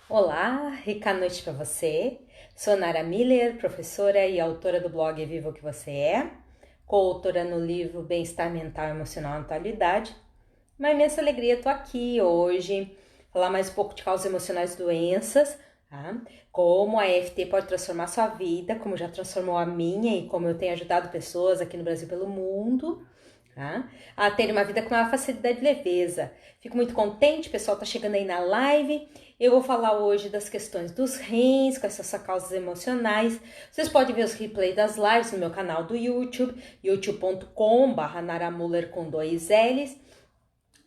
Olá, rica noite para você. Sou Nara Miller, professora e autora do blog Viva o que Você É, coautora no livro Bem-Estar Mental e Emocional na Atualidade. Uma imensa alegria, estou aqui hoje, falar mais um pouco de causas emocionais e doenças, tá? Como a EFT pode transformar sua vida, como já transformou a minha e como eu tenho ajudado pessoas aqui no Brasil e pelo mundo, tá? A ter uma vida com uma facilidade e leveza. Fico muito contente, o pessoal tá chegando aí na live. Eu vou falar hoje das questões dos rins, com essas causas emocionais. Vocês podem ver os replays das lives no meu canal do YouTube, youtube.com/naramuller com 2 L's.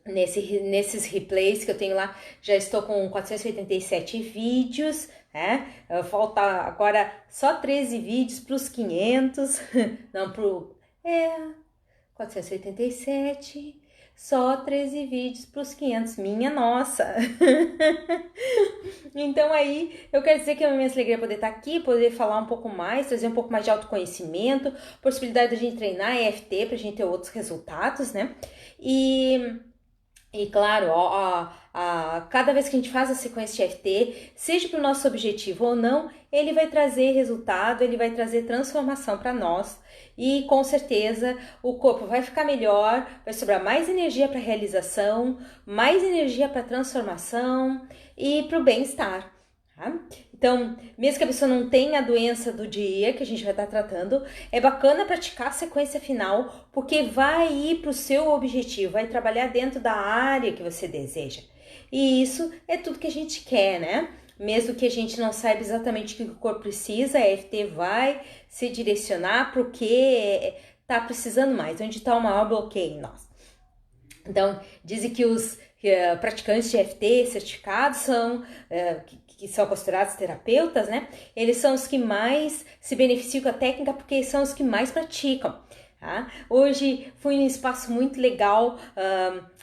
Nesses replays que eu tenho lá, já estou com 487 vídeos, né? Falta agora só 13 vídeos para os 500, não pro... 487, só 13 vídeos para os 500, minha nossa! Então aí, eu quero dizer que é uma imensa alegria poder estar aqui, poder falar um pouco mais, trazer um pouco mais de autoconhecimento, possibilidade de a gente treinar EFT para a gente ter outros resultados, né? E claro, cada vez que a gente faz a sequência de EFT, seja para o nosso objetivo ou não, ele vai trazer resultado, ele vai trazer transformação para nós. E com certeza o corpo vai ficar melhor, vai sobrar mais energia para realização, mais energia para transformação e para o bem-estar. Tá? Então, mesmo que a pessoa não tenha a doença do dia que a gente vai estar tratando, é bacana praticar a sequência final, porque vai ir para o seu objetivo, vai trabalhar dentro da área que você deseja. E isso é tudo que a gente quer, né? Mesmo que a gente não saiba exatamente o que o corpo precisa, a EFT vai se direcionar para o que está precisando mais, onde está o maior bloqueio em nós. Então, dizem que os praticantes de EFT certificados que são considerados terapeutas, né? Eles são os que mais se beneficiam com a técnica porque são os que mais praticam. Tá? Hoje fui num espaço muito legal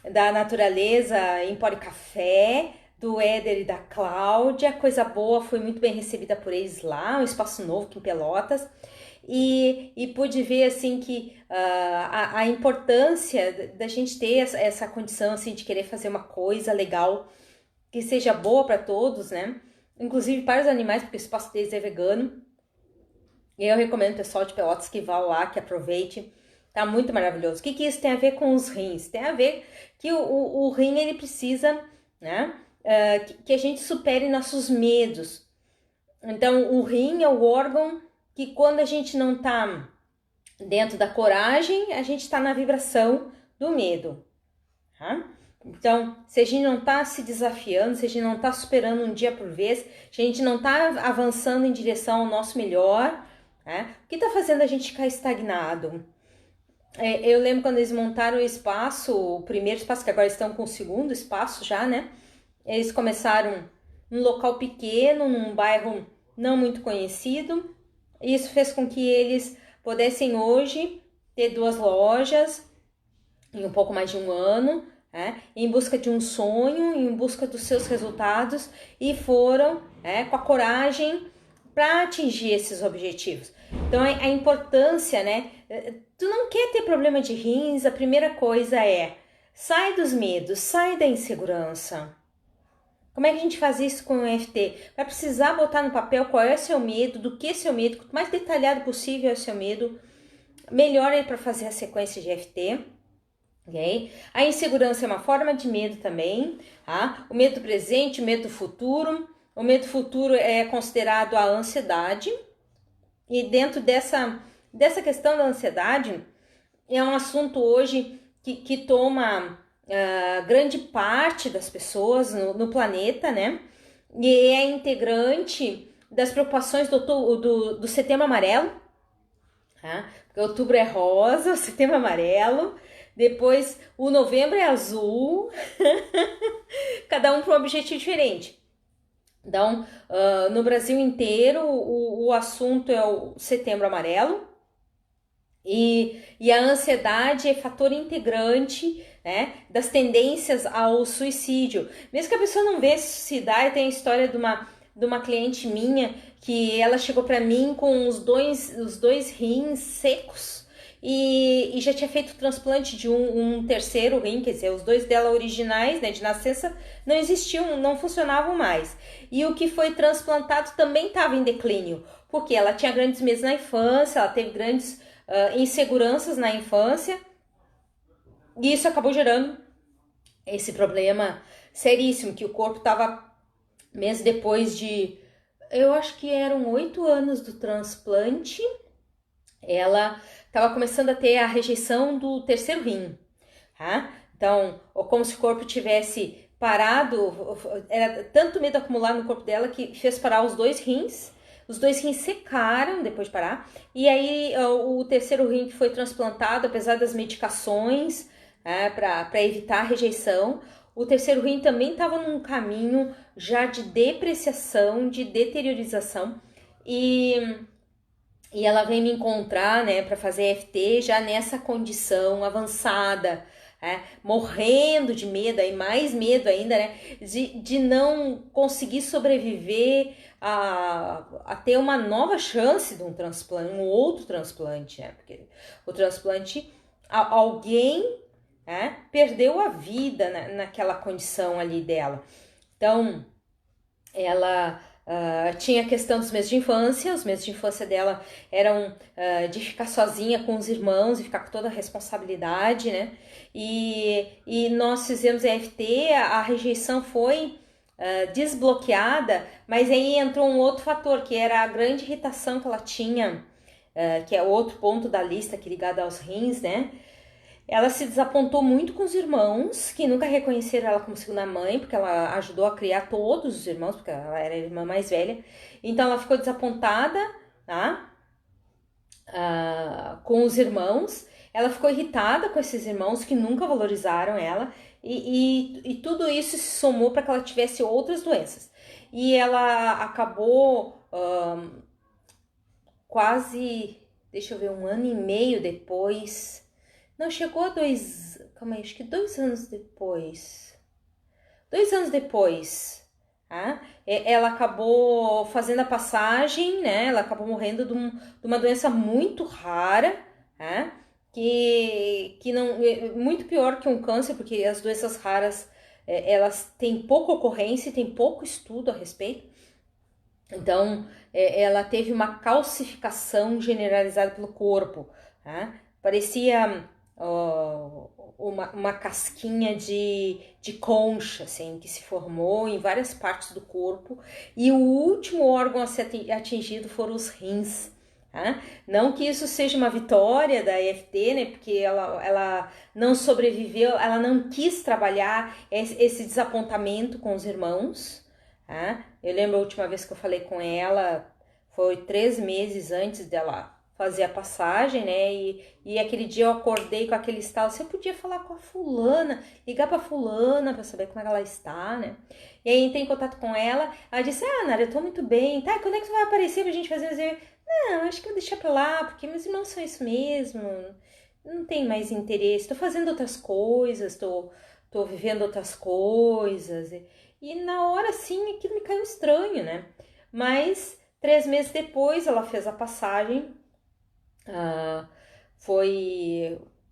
da natureza, Empório Café, do Éder e da Cláudia, coisa boa, fui muito bem recebida por eles lá, um espaço novo aqui em Pelotas. E pude ver assim que a importância da gente ter essa condição assim, de querer fazer uma coisa legal que seja boa para todos, né? Inclusive para os animais, porque o espaço deles é vegano. E eu recomendo o pessoal de Pelotas que vá lá, que aproveite. Tá muito maravilhoso. O que isso tem a ver com os rins? Tem a ver que o rim ele precisa, né? Que a gente supere nossos medos. Então o rim é o órgão que quando a gente não tá dentro da coragem, a gente tá na vibração do medo, tá? Então, se a gente não tá se desafiando, se a gente não tá superando um dia por vez, se a gente não tá avançando em direção ao nosso melhor, né? O que tá fazendo a gente ficar estagnado? Eu lembro quando eles montaram o espaço, o primeiro espaço, que agora estão com o segundo espaço já, né? Eles começaram num local pequeno, num bairro não muito conhecido. Isso fez com que eles pudessem hoje ter 2 lojas em um pouco mais de um ano, né, em busca de um sonho, em busca dos seus resultados e foram com a coragem para atingir esses objetivos. Então a importância, né? Tu não quer ter problema de rins, a primeira coisa é sai dos medos, sai da insegurança. Como é que a gente faz isso com o EFT? Vai precisar botar no papel qual é o seu medo, do que é seu medo, quanto mais detalhado possível é o seu medo, melhor é para fazer a sequência de EFT. Okay? A insegurança é uma forma de medo também, tá? O medo do presente, o medo do futuro. O medo do futuro é considerado a ansiedade. E dentro dessa questão da ansiedade, é um assunto hoje que toma grande parte das pessoas no planeta, né? E é integrante das preocupações do Setembro Amarelo, tá? Porque outubro é rosa, o Setembro Amarelo, depois o novembro é azul, cada um para um objetivo diferente. Então, no Brasil inteiro, o assunto é o Setembro Amarelo, e a ansiedade é fator integrante, né, das tendências ao suicídio. Mesmo que a pessoa não venha se suicidar, tem a história de uma cliente minha que ela chegou para mim com os dois rins secos e já tinha feito o transplante de um terceiro rim, quer dizer, os dois dela originais, né, de nascença, não existiam, não funcionavam mais. E o que foi transplantado também estava em declínio, porque ela tinha grandes medos na infância, ela teve grandes inseguranças na infância, e isso acabou gerando esse problema seríssimo, que o corpo estava, mesmo depois de, eu acho que eram 8 anos do transplante, ela estava começando a ter a rejeição do terceiro rim, tá? Então, como se o corpo tivesse parado, era tanto medo acumulado no corpo dela que fez parar os dois rins secaram depois de parar, e aí o terceiro rim que foi transplantado, apesar das medicações, para evitar a rejeição, o terceiro rim também estava num caminho já de depreciação, de deteriorização, e ela vem me encontrar, né, para fazer EFT já nessa condição avançada, morrendo de medo, aí mais medo ainda, né, de não conseguir sobreviver a ter uma nova chance de um transplante, um outro transplante, né, porque o transplante, alguém perdeu a vida naquela condição ali dela. Então, ela tinha a questão dos meses de infância. Os meses de infância dela eram de ficar sozinha com os irmãos e ficar com toda a responsabilidade, né? E nós fizemos EFT, a rejeição foi desbloqueada, mas aí entrou um outro fator, que era a grande irritação que ela tinha, que é outro ponto da lista que ligado aos rins, né? Ela se desapontou muito com os irmãos, que nunca reconheceram ela como segunda mãe, porque ela ajudou a criar todos os irmãos, porque ela era a irmã mais velha. Então ela ficou desapontada, tá? Com os irmãos. Ela ficou irritada com esses irmãos que nunca valorizaram ela. E tudo isso se somou para que ela tivesse outras doenças. E ela acabou quase, deixa eu ver, 1 ano e meio depois... Não, chegou a 2... Calma aí, acho que 2 anos depois. 2 anos depois, ela acabou fazendo a passagem, né? Ela acabou morrendo de uma doença muito rara, que não é muito pior que um câncer, porque as doenças raras, elas têm pouca ocorrência e tem pouco estudo a respeito. Então, ela teve uma calcificação generalizada pelo corpo, parecia... uma casquinha de concha, assim, que se formou em várias partes do corpo, e o último órgão a ser atingido foram os rins. Não que isso seja uma vitória da EFT, né, porque ela não sobreviveu, ela não quis trabalhar esse desapontamento com os irmãos. Eu lembro a última vez que eu falei com ela, foi 3 meses antes dela fazer a passagem, né, e aquele dia eu acordei com aquele estalo, assim, eu podia falar com a fulana, ligar pra fulana pra saber como é que ela está, né, e aí entrei em contato com ela, ela disse, Nara, eu tô muito bem, tá, quando é que você vai aparecer pra gente fazer? Não, acho que eu vou deixar pra lá, porque meus irmãos são isso mesmo, não tem mais interesse, tô fazendo outras coisas, tô vivendo outras coisas, e na hora, assim, aquilo me caiu estranho, né, mas 3 meses depois ela fez a passagem.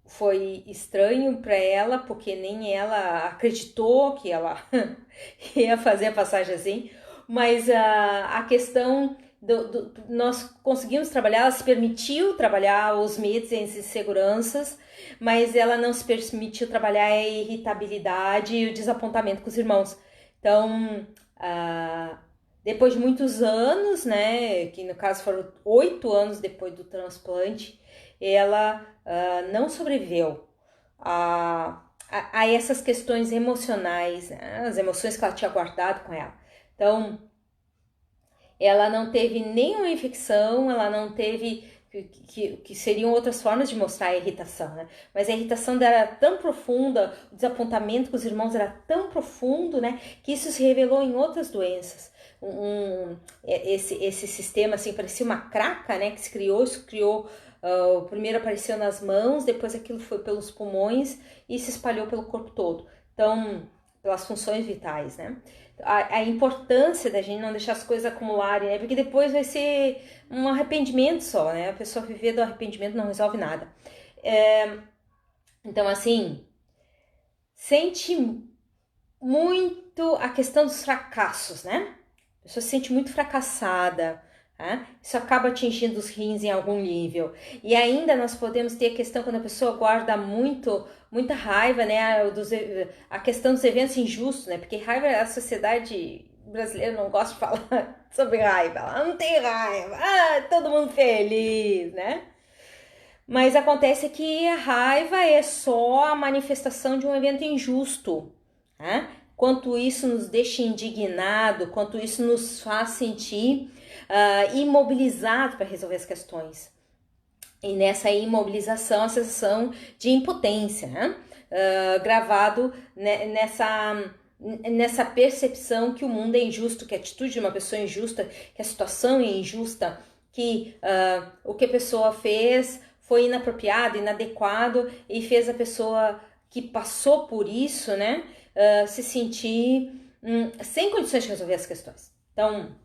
Foi estranho para ela, porque nem ela acreditou que ela ia fazer a passagem assim, mas a questão nós conseguimos trabalhar, ela se permitiu trabalhar os medos e as inseguranças, mas ela não se permitiu trabalhar a irritabilidade e o desapontamento com os irmãos. Então, depois de muitos anos, né, que no caso foram 8 anos depois do transplante, ela não sobreviveu a essas questões emocionais, né, as emoções que ela tinha guardado com ela. Então, ela não teve nenhuma infecção, ela não teve, que seriam outras formas de mostrar a irritação, né? Mas a irritação dela era tão profunda, o desapontamento com os irmãos era tão profundo, né, que isso se revelou em outras doenças. Esse sistema, assim, parecia uma craca, né, que se criou, primeiro apareceu nas mãos, depois aquilo foi pelos pulmões e se espalhou pelo corpo todo, então, pelas funções vitais, né. a importância da gente não deixar as coisas acumularem, né? Porque depois vai ser um arrependimento só, né? A pessoa viver do arrependimento não resolve nada. Então, assim, sente muito a questão dos fracassos, né? A pessoa se sente muito fracassada, né? Isso acaba atingindo os rins em algum nível. E ainda nós podemos ter a questão quando a pessoa guarda muita raiva, né? A questão dos eventos injustos, né? Porque raiva, a sociedade brasileira não gosta de falar sobre raiva. Ela não tem raiva, todo mundo feliz, né? Mas acontece que a raiva é só a manifestação de um evento injusto, né? Quanto isso nos deixa indignado, quanto isso nos faz sentir imobilizado para resolver as questões. E nessa imobilização, a sensação de impotência, né? Gravado nessa percepção que o mundo é injusto, que a atitude de uma pessoa é injusta, que a situação é injusta, que o que a pessoa fez foi inapropriado, inadequado e fez a pessoa que passou por isso, né, se sentir sem condições de resolver as questões. Então,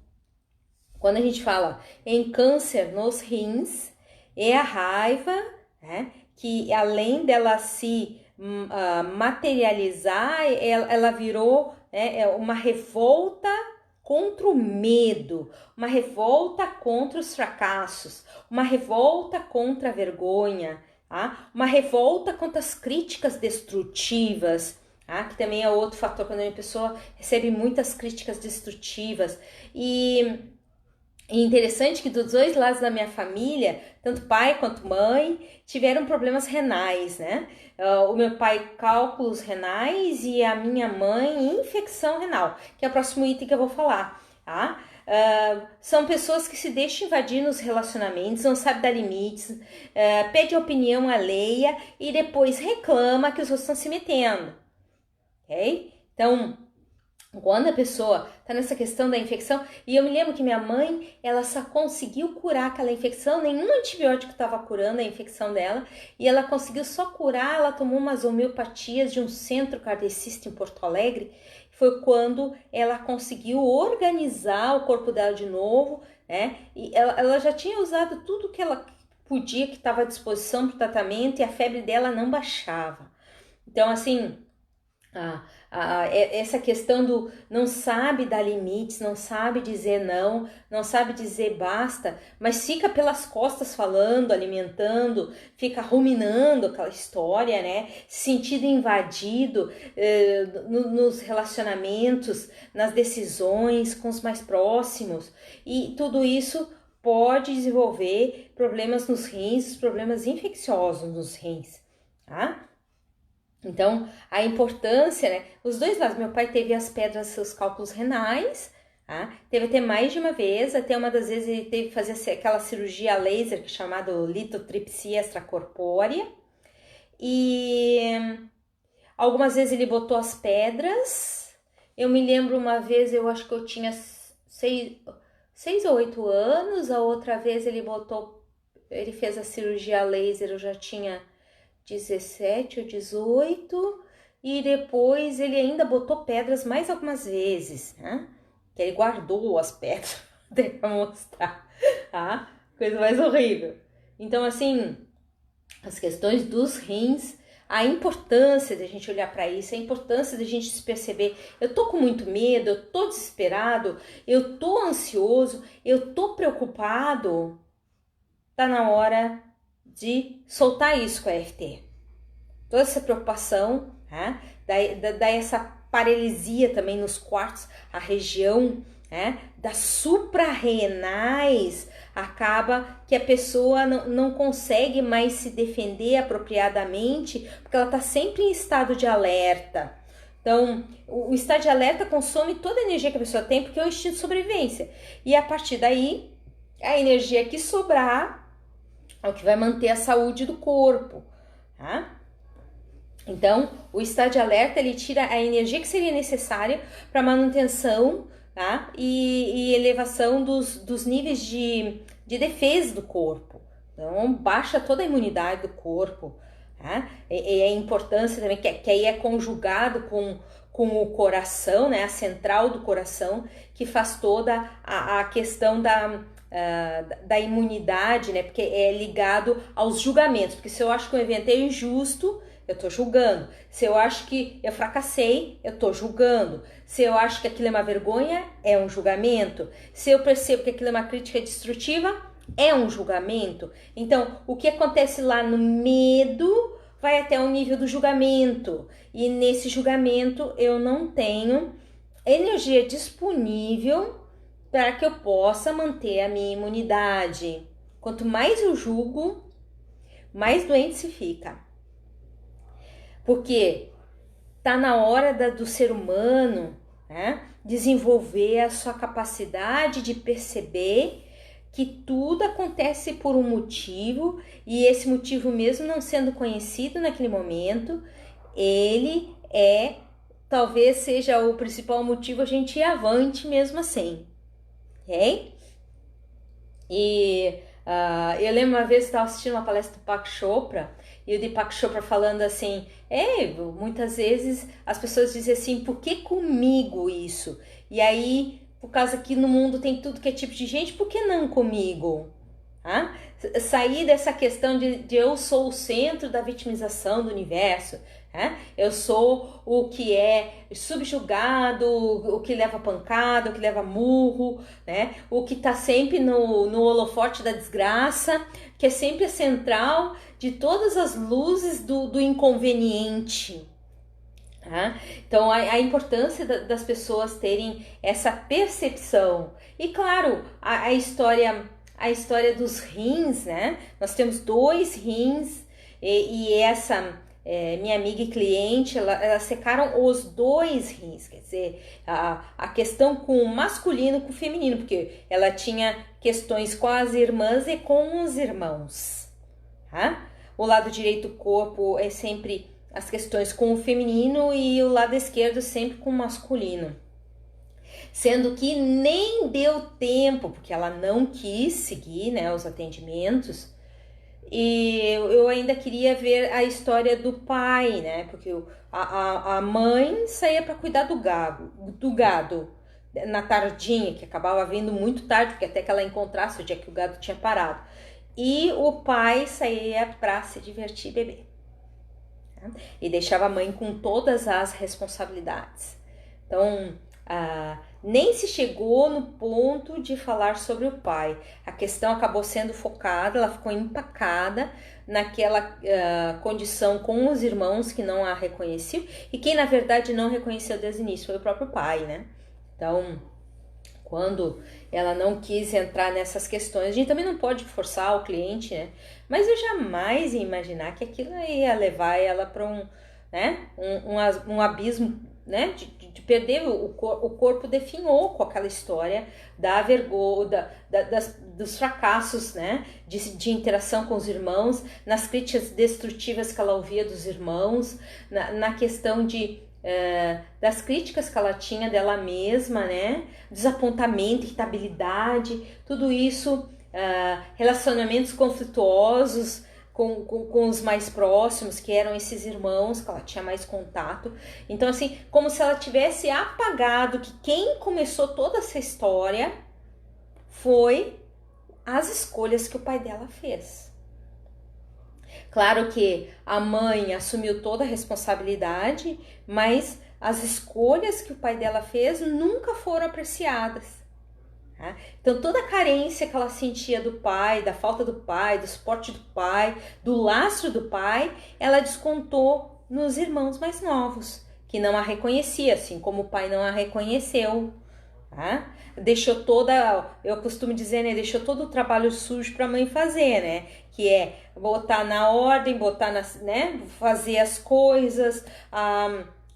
quando a gente fala em câncer nos rins, é a raiva, né, que além dela se materializar, ela virou, né, uma revolta contra o medo, uma revolta contra os fracassos, uma revolta contra a vergonha, tá? Uma revolta contra as críticas destrutivas, tá? Que também é outro fator quando a pessoa recebe muitas críticas destrutivas. E interessante que dos dois lados da minha família, tanto pai quanto mãe, tiveram problemas renais, né? O meu pai, cálculos renais, e a minha mãe, infecção renal, que é o próximo item que eu vou falar, tá? São pessoas que se deixam invadir nos relacionamentos, não sabem dar limites, pede opinião alheia e depois reclama que os outros estão se metendo, ok? Então, quando a pessoa tá nessa questão da infecção, e eu me lembro que minha mãe, ela só conseguiu curar aquela infecção, nenhum antibiótico estava curando a infecção dela, e ela conseguiu só curar, ela tomou umas homeopatias de um centro kardecista em Porto Alegre, foi quando ela conseguiu organizar o corpo dela de novo, né? E ela já tinha usado tudo que ela podia, que estava à disposição para o tratamento, e a febre dela não baixava. Então, assim, essa questão do não sabe dar limites, não sabe dizer não, não sabe dizer basta, mas fica pelas costas falando, alimentando, fica ruminando aquela história, né? Se sentindo invadido nos relacionamentos, nas decisões com os mais próximos, e tudo isso pode desenvolver problemas nos rins, problemas infecciosos nos rins, tá? Então, a importância, né? Os dois lados, meu pai teve as pedras, seus cálculos renais, tá? Teve até mais de uma vez, até uma das vezes ele teve que fazer aquela cirurgia laser, que é chamada litotripsia extracorpórea, e algumas vezes ele botou as pedras. Eu me lembro uma vez, eu acho que eu tinha 6 ou 8 anos, a outra vez ele fez a cirurgia laser, eu já tinha 17 ou 18, e depois ele ainda botou pedras mais algumas vezes, né? Que ele guardou as pedras para mostrar, tá? Coisa mais horrível. Então, assim, as questões dos rins, a importância de a gente olhar para isso, a importância de a gente se perceber, eu tô com muito medo, eu tô desesperado, eu tô ansioso, eu tô preocupado, tá na hora de soltar isso com a EFT. Toda essa preocupação, né? Dá essa paralisia também nos quartos, a região, né, das suprarrenais, acaba que a pessoa não consegue mais se defender apropriadamente, porque ela está sempre em estado de alerta. Então, o estado de alerta consome toda a energia que a pessoa tem, porque é o instinto de sobrevivência. E a partir daí, a energia que sobrar é o que vai manter a saúde do corpo, tá? Então, o estado de alerta, ele tira a energia que seria necessária para manutenção, tá? E elevação dos níveis de defesa do corpo. Então, baixa toda a imunidade do corpo, tá? E a importância também, que aí é conjugado com com o coração, né, a central do coração, que faz toda a questão da imunidade, né, porque é ligado aos julgamentos, porque se eu acho que um evento é injusto, eu tô julgando. Se eu acho que eu fracassei, eu tô julgando. Se eu acho que aquilo é uma vergonha, é um julgamento. Se eu percebo que aquilo é uma crítica destrutiva, é um julgamento. Então, o que acontece lá no medo vai até o nível do julgamento. E nesse julgamento eu não tenho energia disponível para que eu possa manter a minha imunidade. Quanto mais eu julgo, mais doente se fica. Porque tá na hora do ser humano, né, desenvolver a sua capacidade de perceber que tudo acontece por um motivo, e esse motivo, mesmo não sendo conhecido naquele momento, ele talvez seja o principal motivo a gente ir avante mesmo assim, ok? E eu lembro uma vez que estava assistindo uma palestra do Deepak Chopra, e o Deepak Chopra falando assim, muitas vezes as pessoas dizem assim, por que comigo isso? E aí, por causa que no mundo tem tudo que é tipo de gente, por que não comigo? Ah? Sair dessa questão de eu sou o centro da vitimização do universo, eu sou o que é subjugado, o que leva pancada, o que leva murro, né? O que tá sempre no holofote da desgraça, que é sempre a central de todas as luzes do inconveniente. Então a importância das pessoas terem essa percepção. E claro, a história dos rins, né? Nós temos 2 rins e essa minha amiga e cliente, elas secaram os 2 rins, quer dizer, a questão com o masculino e com o feminino, porque ela tinha questões com as irmãs e com os irmãos. O lado direito do corpo é sempre as questões com o feminino e o lado esquerdo sempre com o masculino. Sendo que nem deu tempo, porque ela não quis seguir, né, os atendimentos. E eu ainda queria ver a história do pai, né? Porque a mãe saía para cuidar do gado na tardinha, que acabava vindo muito tarde, porque até que ela encontrasse o dia que o gado tinha parado. E o pai saía para se divertir e beber. E deixava a mãe com todas as responsabilidades. Então, nem se chegou no ponto de falar sobre o pai. A questão acabou sendo focada, ela ficou empacada naquela condição com os irmãos que não a reconheciam, e quem na verdade não reconheceu desde o início foi o próprio pai, né? Então, quando ela não quis entrar nessas questões, a gente também não pode forçar o cliente, né? Mas eu jamais ia imaginar que aquilo ia levar ela para um abismo, né? De perder o corpo definhou com aquela história da vergonha, dos fracassos, né? De interação com os irmãos, nas críticas destrutivas que ela ouvia dos irmãos, na questão das críticas que ela tinha dela mesma, né? Desapontamento, irritabilidade, tudo isso, relacionamentos conflituosos com os mais próximos, que eram esses irmãos, que ela tinha mais contato. Então, assim, como se ela tivesse apagado que quem começou toda essa história foi as escolhas que o pai dela fez. Claro que a mãe assumiu toda a responsabilidade, mas as escolhas que o pai dela fez nunca foram apreciadas. Então toda a carência que ela sentia do pai, da falta do pai, do suporte do pai, do lastro do pai, ela descontou nos irmãos mais novos, que não a reconhecia, assim como o pai não a reconheceu. Deixou eu costumo dizer, né, deixou todo o trabalho sujo para a mãe fazer, né, que é botar na ordem, fazer as coisas,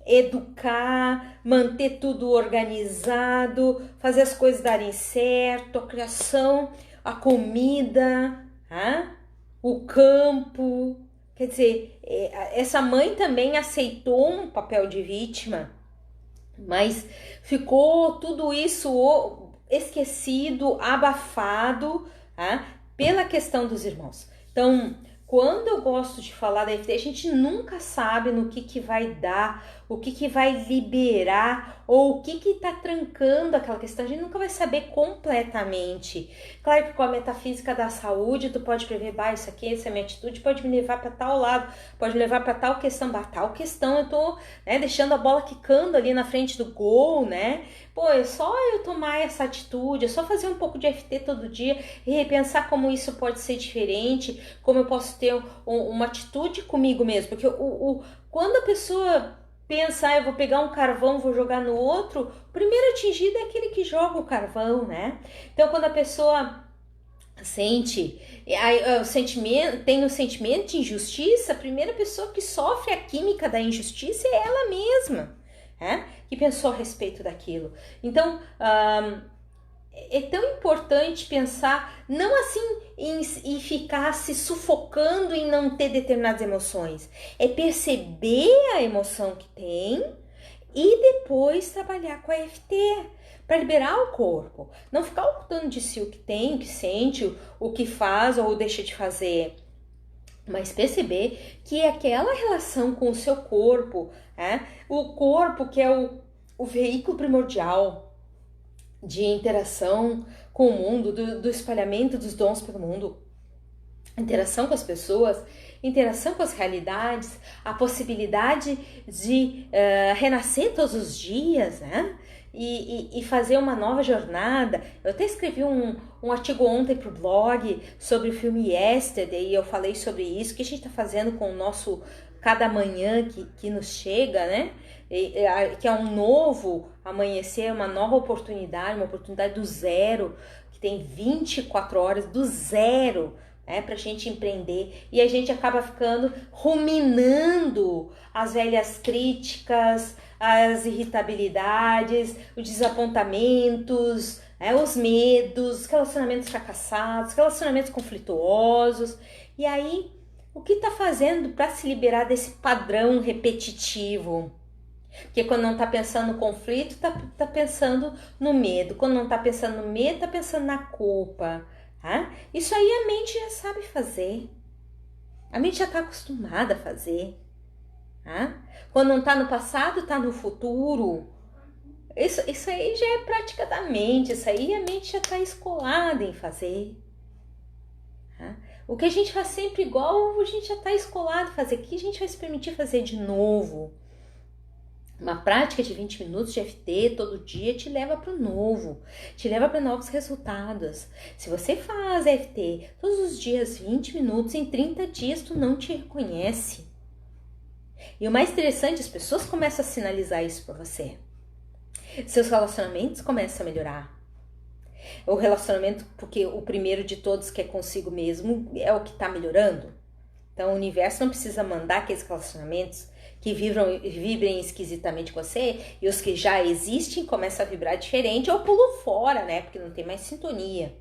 educar, manter tudo organizado, fazer as coisas darem certo, a criação, a comida, o campo. Quer dizer, essa mãe também aceitou um papel de vítima, mas ficou tudo isso esquecido, abafado, pela questão dos irmãos. Então, quando eu gosto de falar da EFT, a gente nunca sabe no que vai dar, o que vai liberar, ou o que tá trancando aquela questão. A gente nunca vai saber completamente. Claro que com a metafísica da saúde, tu pode prever, isso aqui, essa minha atitude pode me levar para tal lado, pode me levar para tal questão, eu tô, né, deixando a bola quicando ali na frente do gol, né? Pô, é só eu tomar essa atitude, é só fazer um pouco de EFT todo dia e repensar como isso pode ser diferente, como eu posso ter uma atitude comigo mesmo. Porque quando a pessoa pensa, eu vou pegar um carvão, vou jogar no outro, o primeiro atingido é aquele que joga o carvão, né? Então, quando a pessoa sente, tem o sentimento de injustiça, a primeira pessoa que sofre a química da injustiça é ela mesma, né? Que pensou a respeito daquilo. Então, é tão importante pensar, não assim em ficar se sufocando em não ter determinadas emoções, é perceber a emoção que tem e depois trabalhar com a EFT para liberar o corpo, não ficar ocultando de si o que tem, o que sente, o que faz ou deixa de fazer, mas perceber que aquela relação com o seu corpo, o corpo que é o veículo primordial de interação com o mundo, do espalhamento dos dons pelo mundo, interação com as pessoas, interação com as realidades, a possibilidade de renascer todos os dias, né? E fazer uma nova jornada. Eu até escrevi um artigo ontem para o blog sobre o filme Yesterday, e eu falei sobre isso, que a gente está fazendo com o nosso cada manhã que nos chega, né? Que é um novo amanhecer, uma nova oportunidade, uma oportunidade do zero, que tem 24 horas do zero, pra gente empreender, e a gente acaba ficando ruminando as velhas críticas, as irritabilidades, os desapontamentos, os medos, os relacionamentos fracassados, relacionamentos conflituosos. E aí, o que tá fazendo para se liberar desse padrão repetitivo? Porque quando não tá pensando no conflito, tá pensando no medo. Quando não tá pensando no medo, tá pensando na culpa. Isso aí a mente já sabe fazer. A mente já tá acostumada a fazer. Quando não tá no passado, tá no futuro. Isso aí já é prática da mente. Isso aí a mente já tá escolada em fazer. O que a gente faz sempre igual, a gente já tá escolado a fazer. O que a gente vai se permitir fazer de novo? Uma prática de 20 minutos de EFT todo dia te leva para o novo, te leva para novos resultados. Se você faz EFT todos os dias 20 minutos, em 30 dias tu não te reconhece. E o mais interessante, as pessoas começam a sinalizar isso para você. Seus relacionamentos começam a melhorar. O relacionamento, porque o primeiro de todos, que é consigo mesmo, é o que está melhorando. Então o universo não precisa mandar aqueles relacionamentos que vibrem esquisitamente com você, e os que já existem começam a vibrar diferente, ou pulo fora, né? Porque não tem mais sintonia.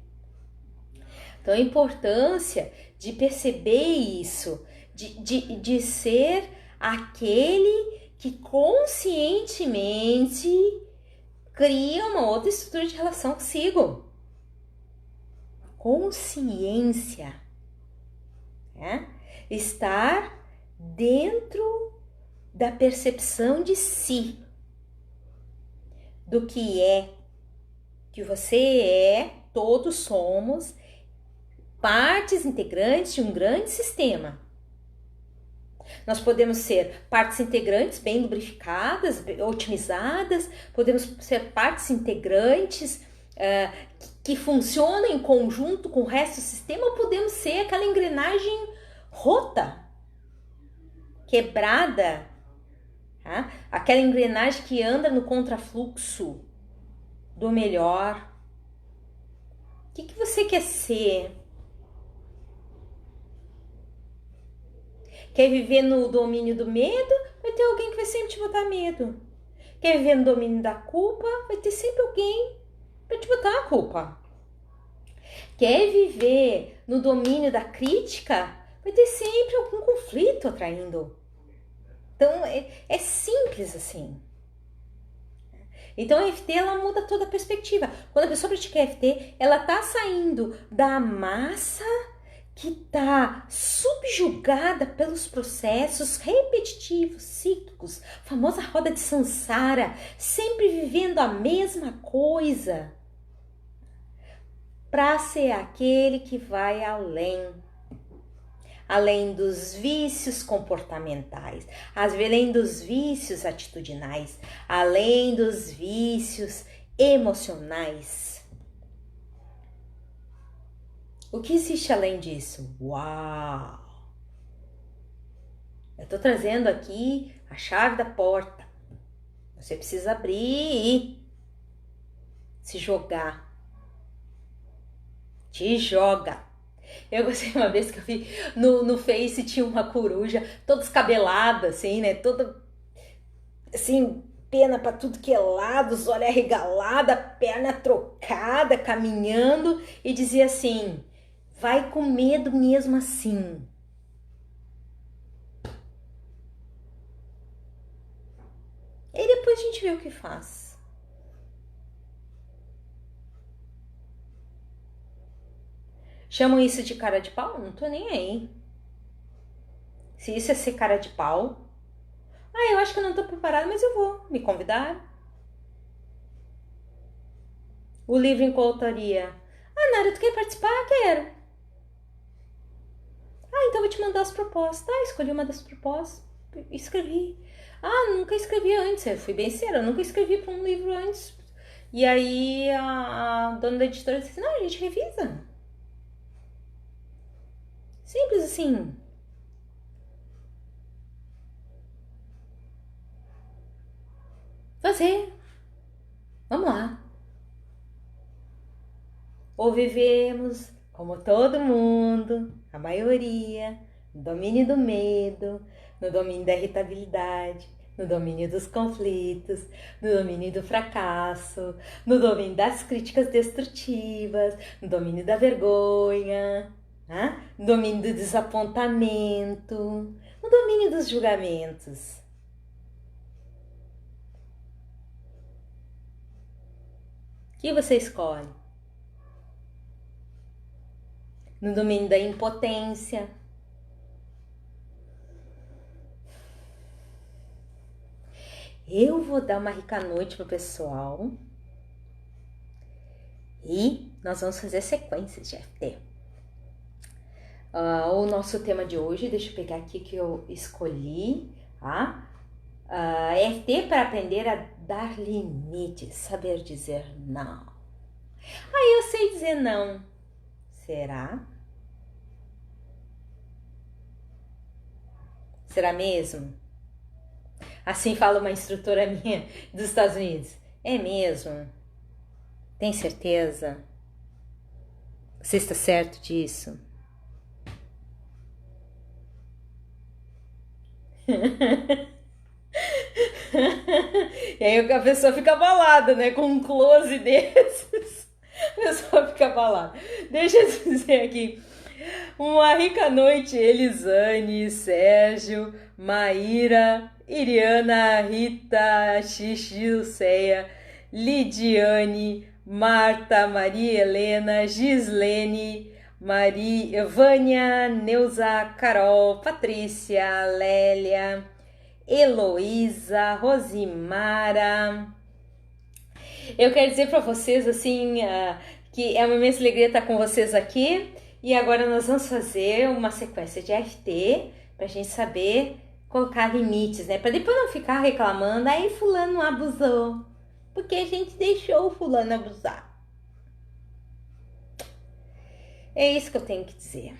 Então a importância de perceber isso, de ser aquele que conscientemente cria uma outra estrutura de relação consigo. Consciência. Estar dentro da percepção de si, do que você é, todos somos partes integrantes de um grande sistema. Nós podemos ser partes integrantes bem lubrificadas, otimizadas, podemos ser partes integrantes que funcionam em conjunto com o resto do sistema, ou podemos ser aquela engrenagem rota, quebrada, aquela engrenagem que anda no contrafluxo do melhor. O que você quer ser? Quer viver no domínio do medo? Vai ter alguém que vai sempre te botar medo. Quer viver no domínio da culpa? Vai ter sempre alguém para te botar a culpa. Quer viver no domínio da crítica? Vai ter sempre algum conflito atraindo. Então, é simples assim. Então, a EFT, ela muda toda a perspectiva. Quando a pessoa pratica EFT, ela tá saindo da massa que está subjugada pelos processos repetitivos, cíclicos, famosa roda de samsara, sempre vivendo a mesma coisa, para ser aquele que vai além dos vícios comportamentais, além dos vícios atitudinais, além dos vícios emocionais. O que existe além disso? Uau! Eu estou trazendo aqui a chave da porta. Você precisa abrir e se jogar. Te joga. Eu gostei uma vez que eu vi no Face, tinha uma coruja toda descabelada, assim, né? Toda, assim, pena pra tudo que é lado, os olhos arregalados, perna trocada, caminhando, e dizia assim: vai com medo mesmo assim. E depois a gente vê o que faz. Chamam isso de cara de pau? Não tô nem aí. Se isso é ser cara de pau, eu acho que eu não tô preparada, mas eu vou. Me convidar. O livro em coautoria. Nara, tu quer participar? Quero. Então eu vou te mandar as propostas. Escolhi uma das propostas. Escrevi. Nunca escrevi antes. Eu fui bem séria, eu nunca escrevi para um livro antes. E aí a dona da editora disse: não, a gente revisa. Simples assim. Fazer. Vamos lá. Ou vivemos, como todo mundo, a maioria, no domínio do medo, no domínio da irritabilidade, no domínio dos conflitos, no domínio do fracasso, no domínio das críticas destrutivas, no domínio da vergonha, no domínio do desapontamento, no domínio dos julgamentos. O que você escolhe? No domínio da impotência. Eu vou dar uma rica noite pro pessoal e nós vamos fazer sequências de FT. O nosso tema de hoje, deixa eu pegar aqui que eu escolhi, FT para aprender a dar limites, saber dizer não. Eu sei dizer não. Será? Será mesmo? Assim fala uma instrutora minha dos Estados Unidos. É mesmo? Tem certeza? Você está certo disso? E aí a pessoa fica abalada, né? Com um close desses. A pessoa fica abalada. Deixa eu dizer aqui. Uma rica noite, Elisane, Sérgio, Maíra, Iriana, Rita, Xixilceia, Lidiane, Marta, Maria Helena, Gislene, Vânia, Neuza, Carol, Patrícia, Lélia, Heloísa, Rosimara. Eu quero dizer para vocês assim que é uma imensa alegria estar com vocês aqui. E agora nós vamos fazer uma sequência de FT para a gente saber colocar limites, né? Para depois não ficar reclamando, aí fulano abusou, porque a gente deixou o fulano abusar. É isso que eu tenho que dizer.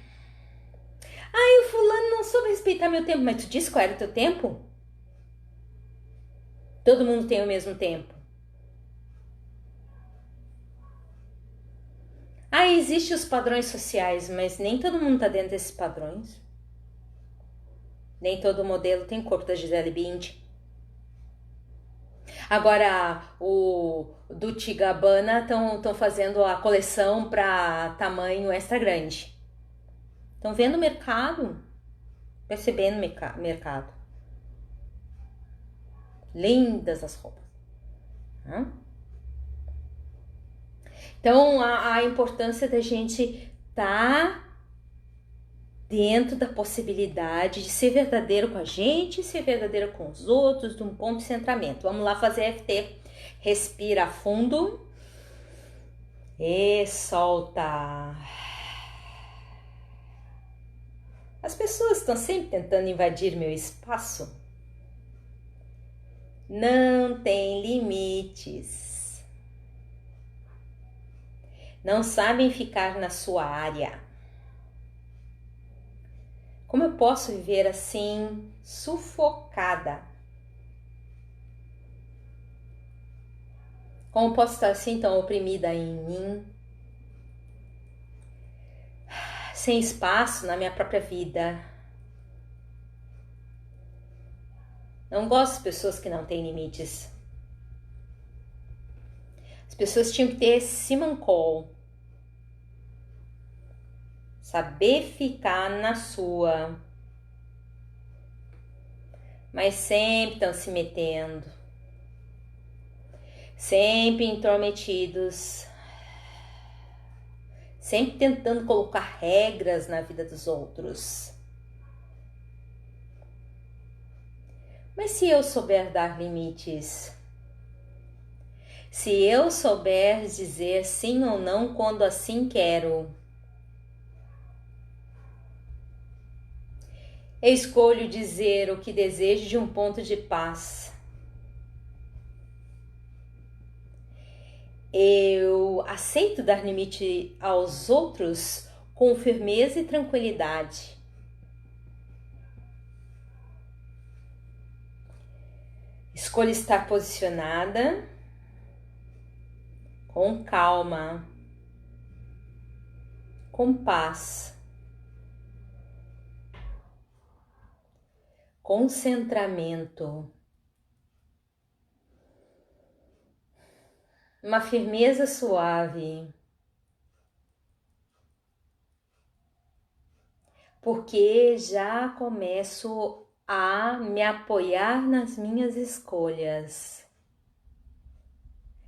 O fulano não soube respeitar meu tempo, mas tu disse qual era o teu tempo? Todo mundo tem o mesmo tempo. Existem os padrões sociais, mas nem todo mundo tá dentro desses padrões. Nem todo modelo tem corpo da Gisele Bündchen. Agora, o Dolce & Gabbana estão fazendo a coleção para tamanho extra grande. Estão vendo o mercado, percebendo o mercado. Lindas as roupas. Então, a importância da gente estar dentro da possibilidade de ser verdadeiro com a gente e ser verdadeiro com os outros, de um ponto de centramento. Vamos lá fazer EFT. Respira fundo e solta. As pessoas estão sempre tentando invadir meu espaço. Não tem limites. Não sabem ficar na sua área. Como eu posso viver assim, sufocada? Como posso estar assim tão oprimida em mim? Sem espaço na minha própria vida. Não gosto de pessoas que não têm limites. As pessoas tinham que ter esse simancol. Saber ficar na sua. Mas sempre estão se metendo. Sempre intrometidos. Sempre tentando colocar regras na vida dos outros. Mas se eu souber dar limites, se eu souber dizer sim ou não quando assim quero, eu escolho dizer o que desejo de um ponto de paz. Eu aceito dar limite aos outros com firmeza e tranquilidade. Escolho estar posicionada com calma, com paz, concentramento, uma firmeza suave, porque já começo a me apoiar nas minhas escolhas.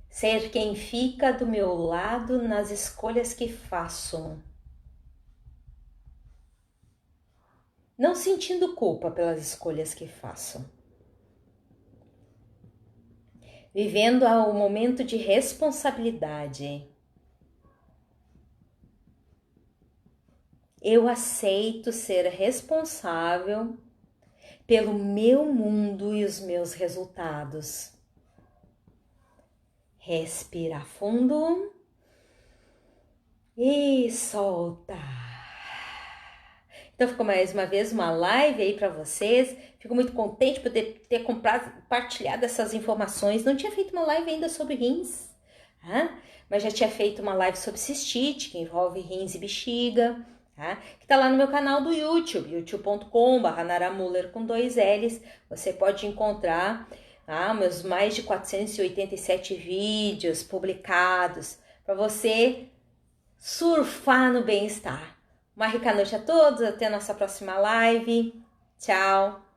Ser quem fica do meu lado nas escolhas que faço. Não sentindo culpa pelas escolhas que faço. Vivendo o momento de responsabilidade. Eu aceito ser responsável pelo meu mundo e os meus resultados. Respira fundo e solta. Então ficou mais uma vez uma live aí para vocês. Fico muito contente por ter compartilhado essas informações. Não tinha feito uma live ainda sobre rins, mas já tinha feito uma live sobre cistite, que envolve rins e bexiga. Que tá lá no meu canal do YouTube, youtube.com/naramuller com 2 L's. Você pode encontrar meus mais de 487 vídeos publicados para você surfar no bem-estar. Uma rica noite a todos, até a nossa próxima live. Tchau!